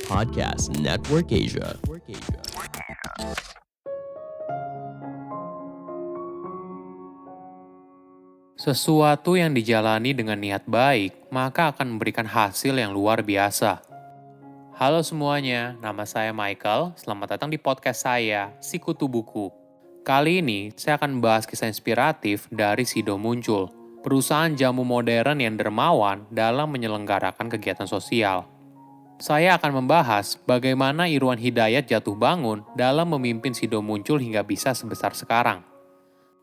Podcast Network Asia. Sesuatu yang dijalani dengan niat baik, maka akan memberikan hasil yang luar biasa. Halo semuanya, nama saya Michael. Selamat datang di podcast saya, Sikutu Buku. Kali ini, saya akan membahas kisah inspiratif dari Sido Muncul, perusahaan jamu modern yang dermawan dalam menyelenggarakan kegiatan sosial. Saya akan membahas bagaimana Irwan Hidayat jatuh bangun dalam memimpin Sido Muncul hingga bisa sebesar sekarang.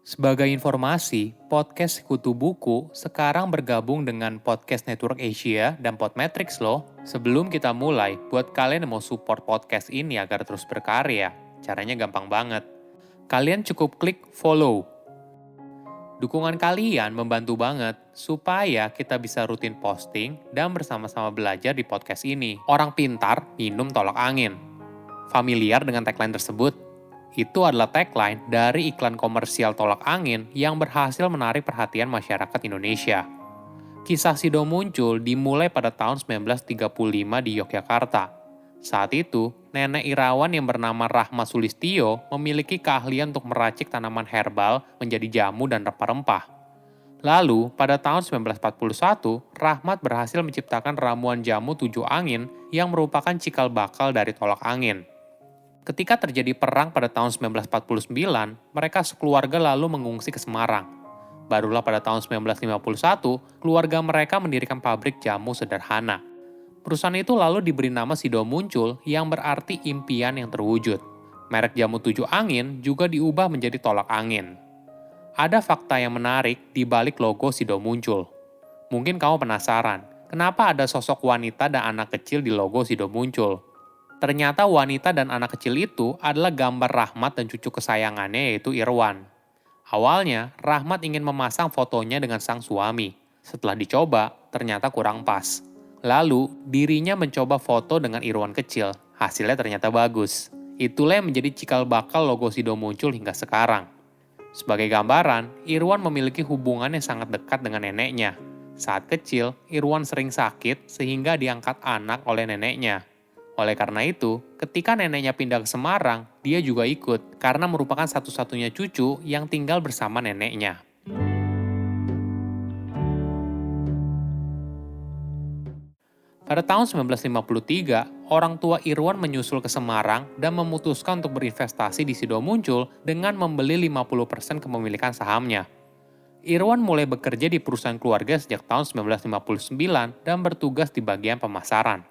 Sebagai informasi, podcast Sikutu Buku sekarang bergabung dengan Podcast Network Asia dan Podmetrics loh. Sebelum kita mulai, buat kalian yang mau support podcast ini agar terus berkarya, caranya gampang banget. Kalian cukup klik follow. Dukungan kalian membantu banget supaya kita bisa rutin posting dan bersama-sama belajar di podcast ini. Orang pintar minum tolak angin. Familiar dengan tagline tersebut? Itu adalah tagline dari iklan komersial tolak angin yang berhasil menarik perhatian masyarakat Indonesia. Kisah Sido Muncul dimulai pada tahun 1935 di Yogyakarta. Saat itu, nenek Irawan yang bernama Rahmat Sulistyo memiliki keahlian untuk meracik tanaman herbal menjadi jamu dan rempah-rempah. Lalu, pada tahun 1941, Rahmat berhasil menciptakan ramuan jamu 7 angin yang merupakan cikal bakal dari tolak angin. Ketika terjadi perang pada tahun 1949, mereka sekeluarga lalu mengungsi ke Semarang. Barulah pada tahun 1951, keluarga mereka mendirikan pabrik jamu sederhana. Perusahaan itu lalu diberi nama Sido Muncul yang berarti impian yang terwujud. Merek jamu 7 angin juga diubah menjadi tolak angin. Ada fakta yang menarik di balik logo Sido Muncul. Mungkin kamu penasaran, kenapa ada sosok wanita dan anak kecil di logo Sido Muncul? Ternyata wanita dan anak kecil itu adalah gambar Rahmat dan cucu kesayangannya yaitu Irwan. Awalnya, Rahmat ingin memasang fotonya dengan sang suami. Setelah dicoba, ternyata kurang pas. Lalu, dirinya mencoba foto dengan Irwan kecil. Hasilnya ternyata bagus. Itulah yang menjadi cikal bakal logo Sido Muncul hingga sekarang. Sebagai gambaran, Irwan memiliki hubungan yang sangat dekat dengan neneknya. Saat kecil, Irwan sering sakit sehingga diangkat anak oleh neneknya. Oleh karena itu, ketika neneknya pindah ke Semarang, dia juga ikut karena merupakan satu-satunya cucu yang tinggal bersama neneknya. Pada tahun 1953, orang tua Irwan menyusul ke Semarang dan memutuskan untuk berinvestasi di Sido Muncul dengan membeli 50% kepemilikan sahamnya. Irwan mulai bekerja di perusahaan keluarga sejak tahun 1959 dan bertugas di bagian pemasaran.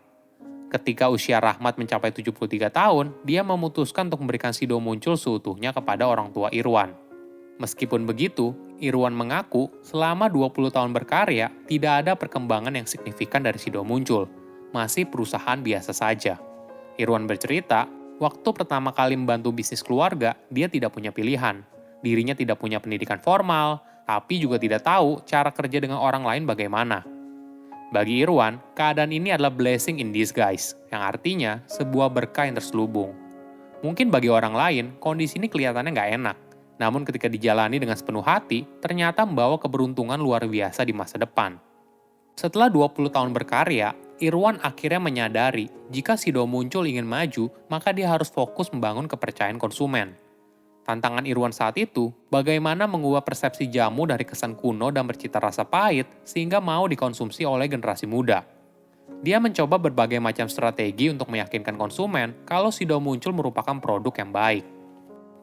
Ketika usia Rahmat mencapai 73 tahun, dia memutuskan untuk memberikan Sido Muncul seutuhnya kepada orang tua Irwan. Meskipun begitu, Irwan mengaku selama 20 tahun berkarya, tidak ada perkembangan yang signifikan dari Sido Muncul. Masih perusahaan biasa saja. Irwan bercerita, waktu pertama kali membantu bisnis keluarga, dia tidak punya pilihan. Dirinya tidak punya pendidikan formal, tapi juga tidak tahu cara kerja dengan orang lain bagaimana. Bagi Irwan, keadaan ini adalah blessing in disguise, yang artinya sebuah berkah yang terselubung. Mungkin bagi orang lain, kondisi ini kelihatannya nggak enak. Namun ketika dijalani dengan sepenuh hati, ternyata membawa keberuntungan luar biasa di masa depan. Setelah 20 tahun berkarya, Irwan akhirnya menyadari jika Sido Muncul ingin maju, maka dia harus fokus membangun kepercayaan konsumen. Tantangan Irwan saat itu, bagaimana mengubah persepsi jamu dari kesan kuno dan bercita rasa pahit sehingga mau dikonsumsi oleh generasi muda. Dia mencoba berbagai macam strategi untuk meyakinkan konsumen kalau Sido Muncul merupakan produk yang baik.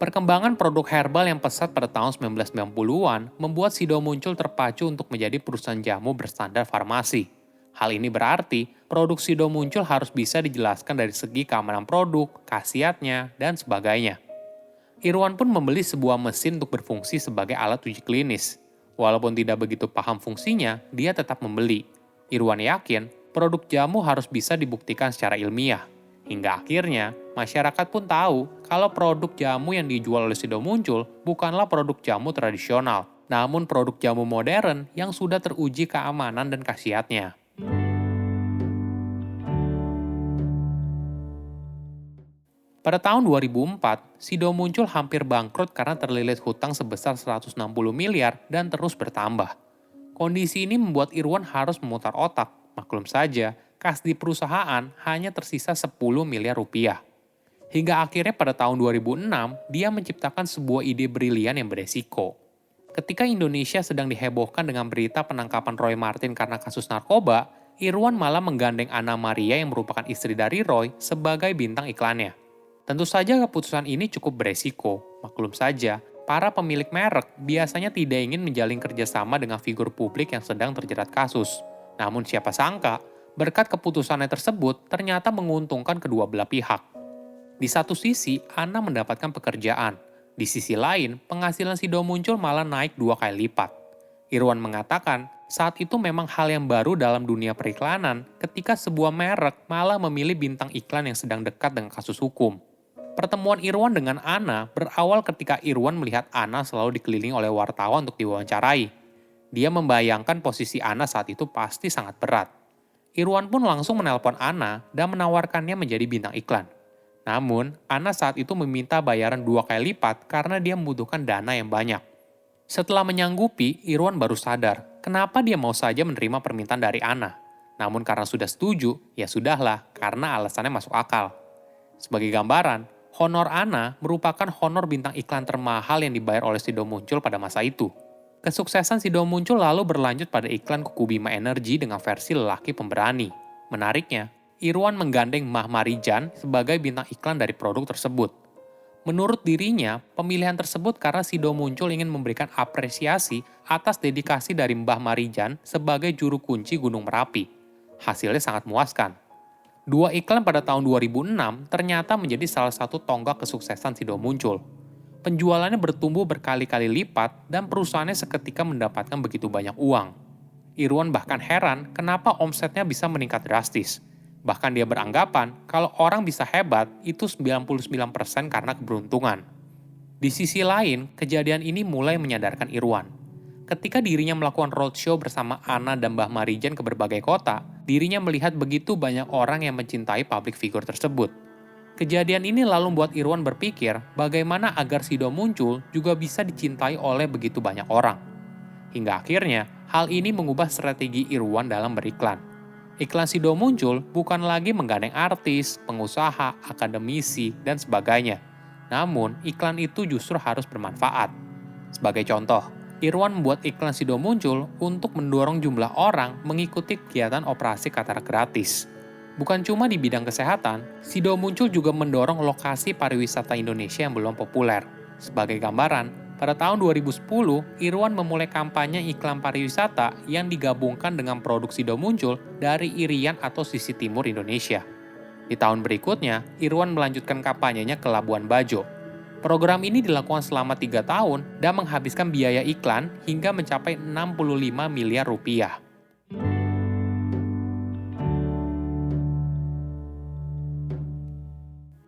Perkembangan produk herbal yang pesat pada tahun 1990-an membuat Sido Muncul terpacu untuk menjadi perusahaan jamu berstandar farmasi. Hal ini berarti produk Sido Muncul harus bisa dijelaskan dari segi keamanan produk, khasiatnya, dan sebagainya. Irwan pun membeli sebuah mesin untuk berfungsi sebagai alat uji klinis. Walaupun tidak begitu paham fungsinya, dia tetap membeli. Irwan yakin produk jamu harus bisa dibuktikan secara ilmiah. Hingga akhirnya, masyarakat pun tahu kalau produk jamu yang dijual oleh Sido Muncul bukanlah produk jamu tradisional, namun produk jamu modern yang sudah teruji keamanan dan khasiatnya. Pada tahun 2004, Sido Muncul hampir bangkrut karena terlilit hutang sebesar 160 miliar dan terus bertambah. Kondisi ini membuat Irwan harus memutar otak. Maklum saja, kas di perusahaan hanya tersisa 10 miliar rupiah. Hingga akhirnya pada tahun 2006, dia menciptakan sebuah ide brilian yang beresiko. Ketika Indonesia sedang dihebohkan dengan berita penangkapan Roy Martin karena kasus narkoba, Irwan malah menggandeng Anna Maria yang merupakan istri dari Roy sebagai bintang iklannya. Tentu saja keputusan ini cukup beresiko. Maklum saja, para pemilik merek biasanya tidak ingin menjalin kerjasama dengan figur publik yang sedang terjerat kasus. Namun siapa sangka, berkat keputusannya tersebut ternyata menguntungkan kedua belah pihak. Di satu sisi, Anna mendapatkan pekerjaan. Di sisi lain, penghasilan Sido Muncul malah naik 2 kali lipat. Irwan mengatakan, saat itu memang hal yang baru dalam dunia periklanan ketika sebuah merek malah memilih bintang iklan yang sedang dekat dengan kasus hukum. Pertemuan Irwan dengan Anna berawal ketika Irwan melihat Anna selalu dikelilingi oleh wartawan untuk diwawancarai. Dia membayangkan posisi Anna saat itu pasti sangat berat. Irwan pun langsung menelpon Anna dan menawarkannya menjadi bintang iklan. Namun, Anna saat itu meminta bayaran 2 kali lipat karena dia membutuhkan dana yang banyak. Setelah menyanggupi, Irwan baru sadar kenapa dia mau saja menerima permintaan dari Anna. Namun karena sudah setuju, ya sudahlah karena alasannya masuk akal. Sebagai gambaran, honor Anna merupakan honor bintang iklan termahal yang dibayar oleh Sido Muncul pada masa itu. Kesuksesan Sido Muncul lalu berlanjut pada iklan Kuku Bima Energi dengan versi lelaki pemberani. Menariknya, Irwan menggandeng Mah Marijan sebagai bintang iklan dari produk tersebut. Menurut dirinya, pemilihan tersebut karena Sido Muncul ingin memberikan apresiasi atas dedikasi dari Mbah Marijan sebagai juru kunci Gunung Merapi. Hasilnya sangat memuaskan. 2 iklan pada tahun 2006 ternyata menjadi salah satu tonggak kesuksesan Sido Muncul. Penjualannya bertumbuh berkali-kali lipat dan perusahaannya seketika mendapatkan begitu banyak uang. Irwan bahkan heran kenapa omsetnya bisa meningkat drastis. Bahkan dia beranggapan kalau orang bisa hebat itu 99% karena keberuntungan. Di sisi lain, kejadian ini mulai menyadarkan Irwan. Ketika dirinya melakukan roadshow bersama Anna dan Mbah Marijan ke berbagai kota, dirinya melihat begitu banyak orang yang mencintai public figure tersebut. Kejadian ini lalu membuat Irwan berpikir bagaimana agar Sido Muncul juga bisa dicintai oleh begitu banyak orang. Hingga akhirnya, hal ini mengubah strategi Irwan dalam beriklan. Iklan Sido Muncul bukan lagi menggandeng artis, pengusaha, akademisi, dan sebagainya. Namun, iklan itu justru harus bermanfaat. Sebagai contoh, Irwan membuat iklan Sido Muncul untuk mendorong jumlah orang mengikuti kegiatan operasi katarak gratis. Bukan cuma di bidang kesehatan, Sido Muncul juga mendorong lokasi pariwisata Indonesia yang belum populer. Sebagai gambaran, pada tahun 2010, Irwan memulai kampanye iklan pariwisata yang digabungkan dengan produk Sido Muncul dari Irian atau sisi timur Indonesia. Di tahun berikutnya, Irwan melanjutkan kampanyenya ke Labuan Bajo. Program ini dilakukan selama 3 tahun dan menghabiskan biaya iklan hingga mencapai 65 miliar rupiah.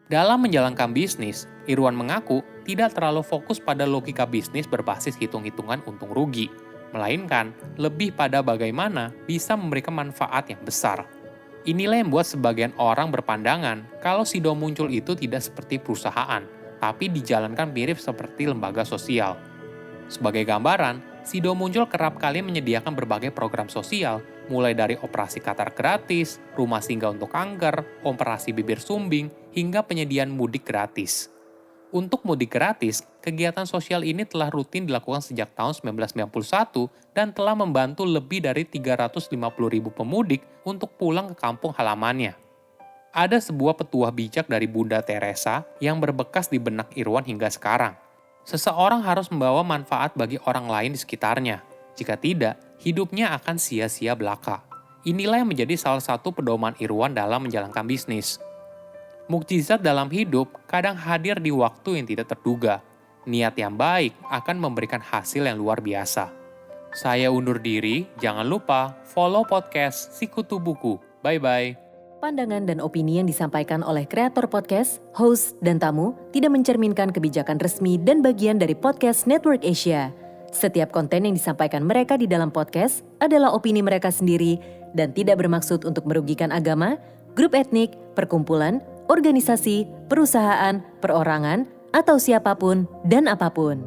Dalam menjalankan bisnis, Irwan mengaku tidak terlalu fokus pada logika bisnis berbasis hitung-hitungan untung rugi, melainkan lebih pada bagaimana bisa memberikan manfaat yang besar. Inilah yang membuat sebagian orang berpandangan kalau Sido Muncul itu tidak seperti perusahaan, tapi dijalankan mirip seperti lembaga sosial. Sebagai gambaran, Sido Muncul kerap kali menyediakan berbagai program sosial, mulai dari operasi katarak gratis, rumah singgah untuk kanker, operasi bibir sumbing, hingga penyediaan mudik gratis. Untuk mudik gratis, kegiatan sosial ini telah rutin dilakukan sejak tahun 1991 dan telah membantu lebih dari 350.000 pemudik untuk pulang ke kampung halamannya. Ada sebuah petuah bijak dari Bunda Teresa yang berbekas di benak Irwan hingga sekarang. Seseorang harus membawa manfaat bagi orang lain di sekitarnya. Jika tidak, hidupnya akan sia-sia belaka. Inilah yang menjadi salah satu pedoman Irwan dalam menjalankan bisnis. Mukjizat dalam hidup kadang hadir di waktu yang tidak terduga. Niat yang baik akan memberikan hasil yang luar biasa. Saya undur diri, jangan lupa follow podcast Sikutu Buku. Bye-bye. Pandangan dan opini yang disampaikan oleh kreator podcast, host, dan tamu tidak mencerminkan kebijakan resmi dan bagian dari Podcast Network Asia. Setiap konten yang disampaikan mereka di dalam podcast adalah opini mereka sendiri dan tidak bermaksud untuk merugikan agama, grup etnik, perkumpulan, organisasi, perusahaan, perorangan, atau siapapun dan apapun.